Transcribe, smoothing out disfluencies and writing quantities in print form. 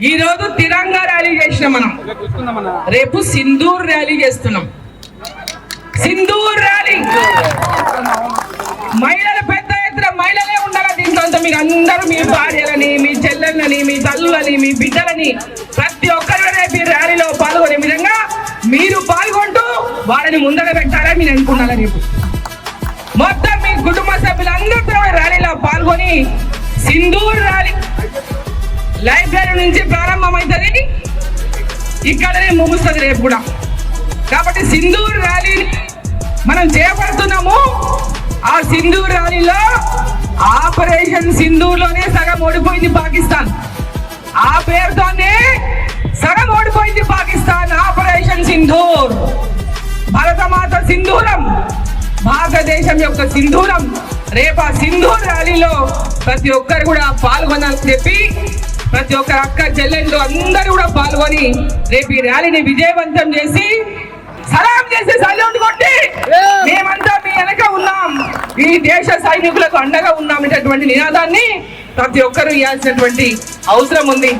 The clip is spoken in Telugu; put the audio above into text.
ఈ రోజు తిరంగా ర్యాలీ చేసినాం మనం, రేపు సింధూర్ ర్యాలీ చేస్తున్నాం. సింధూర్ ర్యాలీ మహిళలు పెద్ద ఎత్తున మహిళలే ఉండాలి దీంట్లో. మీరు అందరూ మీ భార్యలని, మీ చెల్లెళ్ళని, మీ తల్లులని, మీ బిడ్డలని ప్రతి ఒక్కరు రేపు ఈ ర్యాలీలో పాల్గొనే విధంగా మీరు పాల్గొంటూ వాళ్ళని ముందర పెట్టాలని మీరు అనుకున్నారా? రేపు మొత్తం మీ కుటుంబ సభ్యులందరితో ర్యాలీలో పాల్గొని సింధూర్ ర్యాలీ లైబ్రరీ నుంచి ప్రారంభమవుతుంది, ఇక్కడనే ముగుస్తుంది రేపు కూడా. కాబట్టి సింధూర్ ర్యాలీని మనం చేపడుతున్నాము. ఆ సింధూర్ ర్యాలీలో ఆపరేషన్ సింధూర్లోనే సగం ఓడిపోయింది పాకిస్తాన్. ఆ పేరుతోనే సగం ఓడిపోయింది పాకిస్తాన్. ఆపరేషన్ సింధూర్, భారతమాత సింధూరం, భారతదేశం యొక్క సింధూరం. రేపు ఆ సింధూర్ ర్యాలీలో ప్రతి ఒక్కరు కూడా పాల్గొనాలని చెప్పి ప్రతి ఒక్కరు అక్క చెల్లెళ్ళు అందరూ కూడా పాల్గొని రేపు ఈ ర్యాలీని విజయవంతం చేసి సలాం చేసి సల్యూట్ కొట్టి మేమంతా మీ వెనక ఉన్నాం, ఈ దేశ సైనికులకు అండగా ఉన్నాం అనేటటువంటి నినాదాన్ని ప్రతి ఒక్కరూ ఇవ్వాల్సినటువంటి అవసరం ఉంది.